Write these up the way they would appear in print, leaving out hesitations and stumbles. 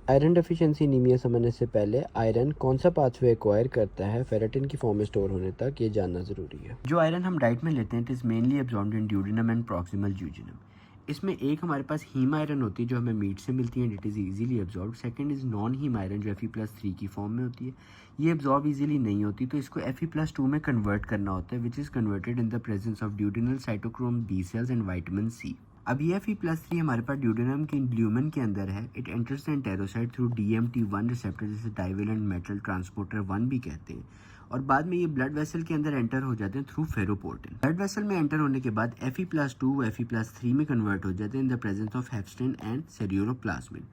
Iron deficiency anaemia समझने से पहले आयरन कौन सा पाथवे एक्वायर करता है फेरेटिन की फॉर्म में स्टोर होने तक, ये जानना ज़रूरी है। जो आयरन हम डाइट में लेते हैं it is mainly absorbed in duodenum and proximal duodenum. इसमें एक हमारे पास हीम आयरन होती है जो हमें मीट से मिलती है and it is easily absorb. Second is non heme iron जो Fe+3 की फॉर्म में होती है, ये एब्जॉर्ब ईजिली नहीं होती, तो इसको Fe+2 में कन्वर्ट करना होता है which is converted in the presence of duodenal cytochrome B cells and vitamin C. अब ये Fe+3 हमारे पास ड्यूडेनम के ल्यूमेन के अंदर है। It enters the enterocyte through DMT1 receptor, जिसे डाइवेलेंट मेटल ट्रांसपोर्टर 1 भी कहते हैं, और बाद में ये ब्लड वेसल के अंदर एंटर हो जाते हैं थ्रू फेरोपोर्टिन। ब्लड वेसल में एंटर होने के बाद Fe+2 Fe+3 में कन्वर्ट हो जाते हैं in the presence of hepcidin and ceruloplasmin.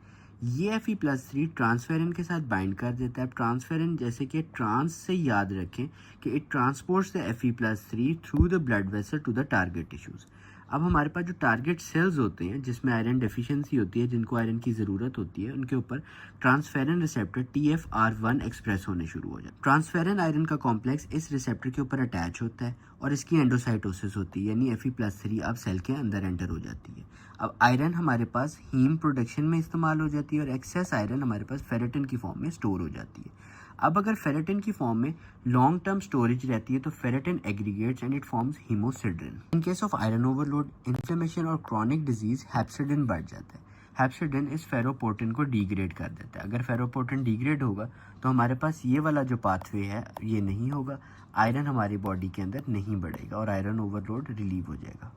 ये Fe+3 ट्रांसफेरिन के साथ बाइंड कर देता है। ट्रांसफेरिन जैसे कि ट्रांस से याद रखें कि it transports the Fe+3 through the blood vessel to the target tissues. अब हमारे पास जो टारगेट सेल्स होते हैं जिसमें आयरन डेफिशिएंसी होती है, जिनको आयरन की ज़रूरत होती है, उनके ऊपर ट्रांसफेरन रिसेप्टर TFR1 एक्सप्रेस होने शुरू हो जाते हैं। ट्रांसफेरन आयरन का कॉम्प्लेक्स इस रिसेप्टर के ऊपर अटैच होता है और इसकी एंडोसाइटोसिस होती है, यानी Fe+3 अब सेल के अंदर एंटर हो जाती है। अब आयरन हमारे पास हीम प्रोडक्शन में इस्तेमाल हो जाती है और एक्सेस आयरन हमारे पास फेरेटिन की फॉर्म में स्टोर हो जाती है। अब अगर फेरेटिन की फॉर्म में लॉन्ग टर्म स्टोरेज रहती है तो ferritin aggregates and it forms haemosiderin. In case of iron overload, inflammation और क्रॉनिक डिजीज हेप्सिडिन बढ़ जाता है। हेप्सिडिन इस फेरोपोर्टिन को डिग्रेड कर देता है। अगर फेरोपोर्टिन डिग्रेड होगा तो हमारे पास ये वाला जो पाथवे है ये नहीं होगा, आयरन हमारी बॉडी के अंदर नहीं बढ़ेगा और आयरन ओवरलोड रिलीव हो जाएगा।